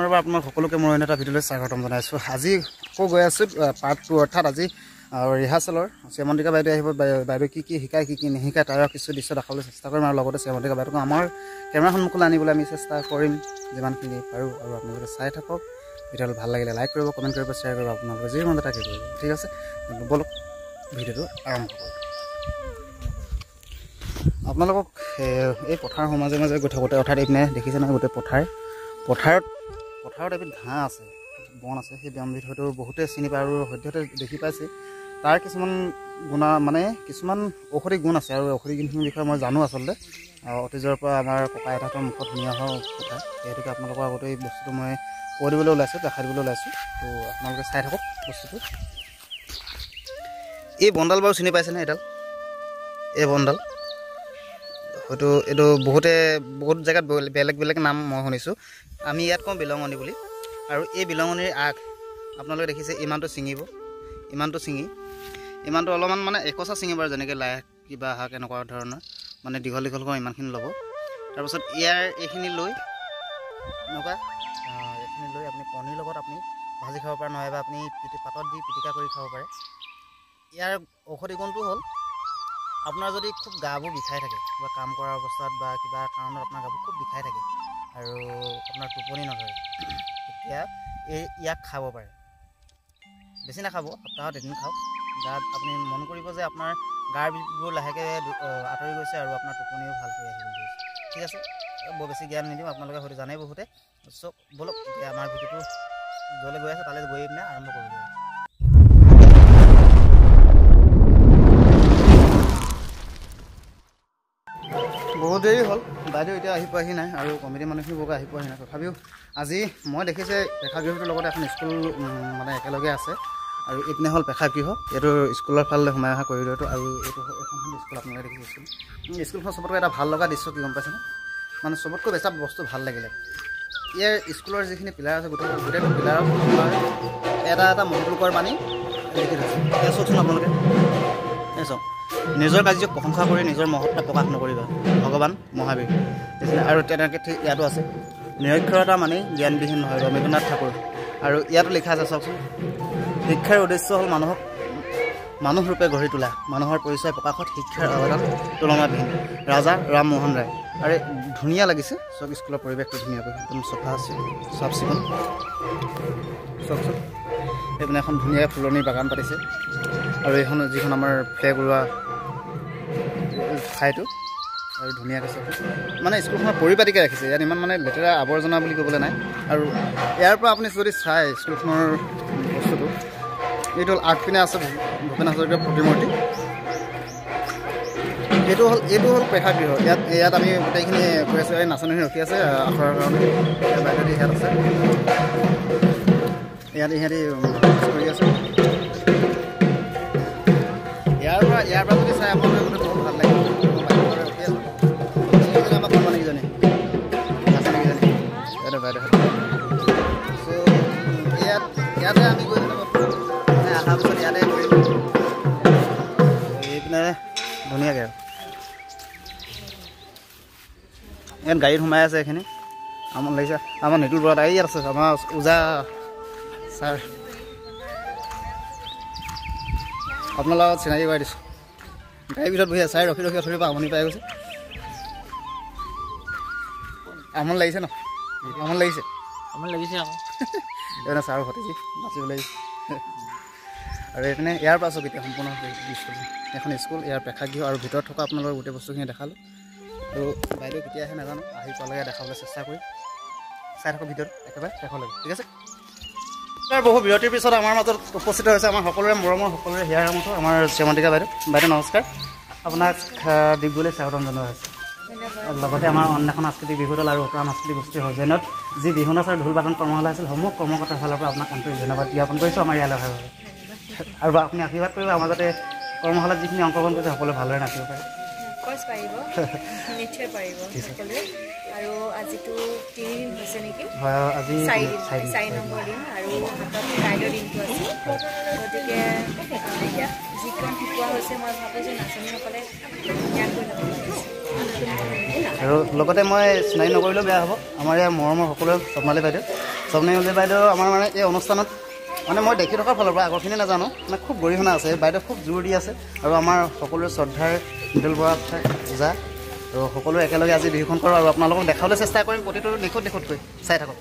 পুনৰবাৰ আপোনাক সকলোকে মই এটা ভিডিঅ'লৈ স্বাগতম জনাইছোঁ। আজি আকৌ গৈ আছোঁ পাৰ্ট 2, অৰ্থাৎ আজি ৰিহাৰ্চেলৰ শ্যামন্তিকা বাইদেউ আহিব। বাইদেউ কি শিকায় কি নিশিকায় তাৰ কিছু দৃশ্য দেখাবলৈ চেষ্টা কৰিম, আৰু লগতে শ্যামন্তিকা বাইদেউক আমাৰ কেমেৰা সন্মুখলৈ আনিবলৈ আমি চেষ্টা কৰিম যিমানখিনি পাৰোঁ। আৰু আপোনালোকে চাই থাকক, ভিডিঅ'টো ভাল লাগিলে লাইক কৰিব, কমেণ্ট কৰিব, শ্বেয়াৰ কৰিব, আপোনালোকে যি মন তাকে কৰিব। ঠিক আছে, বলক ভিডিঅ'টো আৰম্ভ কৰোঁ। আপোনালোকক এই পথাৰৰ মাজে মাজে গৈ থাকোঁতে, অৰ্থাৎ এইপিনে দেখিছে নহয় গোটেই পথাৰত এবিধ ঘাঁহ আছে, বন আছে। সেই বনবিধ হয়তো বহুতে চিনি পায় আৰু সদ্যহতে দেখি পাইছে। তাৰ কিছুমান কিছুমান ঔষধি গুণ আছে, আৰু ঔষধি গুণখিনিৰ বিষয়ে মই জানো আচলতে অতীজৰ পৰা আমাৰ ককা আইতাহঁতৰ মুখত শুনি অহা কথা। সেইহেতুকে আপোনালোকৰ আগতে এই বস্তুটো মই কৈ দিবলৈ ওলাইছোঁ, দেখাই দিবলৈ ওলাইছোঁ। তো আপোনালোকে চাই থাকক বস্তুটো। এই বনডাল বাৰু চিনি পাইছেনে? এই বনডাল হয়তো এইটো বহুত জেগাত বেলেগ বেলেগ নাম মই শুনিছোঁ। আমি ইয়াত কওঁ বিলঙনি বুলি। আৰু এই বিলঙনিৰ আগ আপোনালোকে দেখিছে, ইমানটো ছিঙিব, ইমানটো অলপমান একচা ছিঙিব, আৰু যেনেকৈ লাই কিবা শাক এনেকুৱা ধৰণৰ দীঘল কৰি ইমানখিনি ল'ব। তাৰপাছত এইখিনি লৈ আপুনি কণীৰ লগত আপুনি ভাজি খাব পাৰে, নহ'বা আপুনি পাতত দি পিটিকা কৰি খাব পাৰে। ইয়াৰ ঔষধি গুণটো হ'ল, আপোনাৰ যদি খুব গাবোৰ বিষাই থাকে বা কাম কৰা অৱস্থাত বা কিবা কাৰণত আপোনাৰ গাবোৰ খুব বিষাই থাকে আৰু আপোনাৰ টোপনি নধৰে, তেতিয়া ইয়াক খাব পাৰে। বেছি নাখাব, সপ্তাহত এদিন খাওক। গাত আপুনি মন কৰিব যে আপোনাৰ গাৰ বিষবোৰ লাহেকৈ আঁতৰি গৈছে আৰু আপোনাৰ টোপনিও ভালকৈ আহিব গৈছে। ঠিক আছে, বৰ বেছি জ্ঞান নিদিওঁ, আপোনালোকে হয়তো জানেই বহুতে। চব বলক এতিয়া আমাৰ ভিডিঅ'টো য'লৈ গৈ আছে তালৈ গৈ পিনে আৰম্ভ কৰিব লাগিব। বহুত দেৰি হ'ল, বাইদেউ এতিয়া আহি পোৱাহি নাই, আৰু কমিটিৰ মানুহখিনি বৰকৈ আহি পোৱাহি নাই। তথাপিও আজি মই দেখিছে প্ৰেক্ষাগৃহটোৰ লগতে এখন স্কুল একেলগে আছে, আৰু এইপিনে হ'ল প্ৰেক্ষাগৃহ। এইটো স্কুলৰ ফালে সোমাই অহা কৰিডৰটো, আৰু এইখন স্কুল আপোনালোকে দেখিছে। স্কুলখন চবতকৈ এটা ভাল লগা দৃশ্য কি গম পাইছেনে? চবতকৈ বেছি বস্তু ভাল লাগিলে, ইয়াৰ স্কুলৰ যিখিনি পিলাৰ আছে গোটেইটো পিলাৰত এটা মহৎলোকৰ বাণী লিখি থৈছে। এয়া চাওকচোন আপোনালোকে, চাওক, নিজৰ কাৰ্যক প্ৰশংসা কৰি নিজৰ মহত্ব প্ৰকাশ নকৰিবা, ভগৱান মহাবীৰ। আৰু তেনেকৈ ঠিক ইয়াতো আছে, নিৰক্ষৰতা মানেই জ্ঞানবিহীন নহয়, ৰবীন্দ্ৰনাথ ঠাকুৰ। আৰু ইয়াতো লিখা আছে চাওকচোন, শিক্ষাৰ উদ্দেশ্য হ'ল মানুহ ৰূপে গঢ়ি তোলা, মানুহৰ পৰিচয় প্ৰকাশত শিক্ষাৰ অৱদান তুলনাবিহীন, ৰাজা ৰামমোহন ৰায়। আৰু ধুনীয়া লাগিছে চব, স্কুলৰ পৰিৱেশটো ধুনীয়াকৈ একদম চাফ চিকুণ। চাওকচোন, এইপিনে এখন ধুনীয়া ফুলনিৰ বাগান পাতিছে, আৰু এইখন যিখন আমাৰ ফ্লেগ উৰোৱা ঠাইটো, আৰু ধুনীয়াকৈ চাওক, স্কুলখনৰ পৰিপাটিকৈ ৰাখিছে। ইয়াত ইমান লেতেৰা আৱৰ্জনা বুলি ক'বলৈ নাই। আৰু ইয়াৰ পৰা আপুনি যদি চাই স্কুলখনৰ বস্তুটো, এইটো হ'ল আগপিনে আছে ভূপেন হাজৰিকাৰ প্ৰতিমূৰ্তি। এইটো হ'ল প্ৰেক্ষাগৃহ। ইয়াত আমি গোটেইখিনি কৈ আছোঁ, এই নাচনীখিনি ৰখি আছে আখৰৰ কাৰণে। বাইদেউ ইয়াত আছে, ইয়াত ইহঁতি কৰি আছে। ইয়াৰ পৰা যদি চাই আপোনালোকে গোটেই বহুত ভাল লাগে। ৰখি আছোঁ, আমাক কোম্পানীকেইজনী নাচনীকেইজনী বাইদেউ। চ' ইয়াতে আমি গৈ অহাৰ পিছত ইয়াতে কৰিম এইপিনে ধুনীয়াকৈ। আৰু ইয়াত গাড়ীত সোমাই আছে, এইখিনি আমন লাগিছে। আমাৰ নিতুল বৰা দাই ইয়াত আছে, আমাৰ ওজা ছাৰ, আপোনাৰ লগত চিনাকি কৰাই দিছোঁ। গাড়ীৰ ভিতৰত বহি আছে, চাই ৰখি অথৰিৰ পৰা আমনি পাই গৈছে। আমন লাগিছে ন? আমন লাগিছে আকৌ। এইপিনে ছাৰ ভতিজী নাচিবলৈ লাগিছে। আৰু এইপিনে ইয়াৰ পৰা চকীতে সম্পূৰ্ণ স্কুল, এখন স্কুল, ইয়াৰ প্ৰেক্ষাগৃহ আৰু ভিতৰত থকা আপোনালোকৰ গোটেই বস্তুখিনি দেখালোঁ। আৰু বাইদেউ কেতিয়া আহে নাজানো, আহি পালেগে দেখাবলৈ চেষ্টা কৰিম। চাই থাকক ভিডিঅ'টো একেবাৰে শেষলৈকে। ঠিক আছে, বহু বিৰতিৰ পিছত আমাৰ মাজত উপস্থিত হৈছে আমাৰ সকলোৰে মৰমৰ, সকলোৰে হিয়াৰ আমঠু আমাৰ শ্যামন্তিকা বাইদেউ। নমস্কাৰ, আপোনাক ডিগবৈলৈ স্বাগতম জনোৱা হৈছে। লগতে আমাৰ অন্য এখন সাংস্কৃতিক বিহুদল আৰু অপৰা সাংস্কৃতিক গোষ্ঠীৰ সৌজন্যত যি বিহু নাচ আৰু ঢোল বাদন কৰ্মশালা আছিল, সমূহ কৰ্মকৰ্তাৰ ফালৰ পৰা আপোনাক আন্তৰিক ধন্যবাদ জ্ঞাপন কৰিছোঁ আমাৰ ইয়ালৈ অহাৰ বাবে। আৰু আপুনি আশীৰ্বাদ কৰিব, আমাৰ যাতে কৰ্মশালাত যিখিনি অংশগ্ৰহণ কৰিছে সকলোৱে ভালদৰে নাচিব পাৰে। পাৰিব, নিশ্চয় পাৰিব সকলোৱে। আৰু আজিতো 3 দিন হৈছে নেকি? হয়, আজি 4 নম্বৰ দিন, আৰু হাতত কাইলৈৰ দিনটো আছে। গতিকে যিখন শিকোৱা হৈছে, মই ভাবোঁ যে নাচনীসকলে ধুনীয়াকৈ ল'ব পাৰিছে। আৰু লগতে মই চিনাকি নকৰিলেও বেয়া হ'ব, আমাৰ ইয়াৰ মৰমৰ সকলোৱে স্বপ্নালী বাইদেউ। স্বপ্নিমলী বাইদেউ আমাৰ মানে এই অনুষ্ঠানত মানে মই দেখি থকাৰ ফালৰ পৰা আগৰখিনি নাজানো মানে খুব গৰিহণা আছে বাইদেউ খুব জোৰ দি আছে আৰু আমাৰ সকলোৰে শ্ৰদ্ধাৰ মৃদুল বৰা পূজা তো সকলোৱে একেলগে আজি বিহুখন কৰোঁ আৰু আপোনালোকক দেখাবলৈ চেষ্টা কৰিম প্ৰতিটো দিশতকৈ চাই থাকক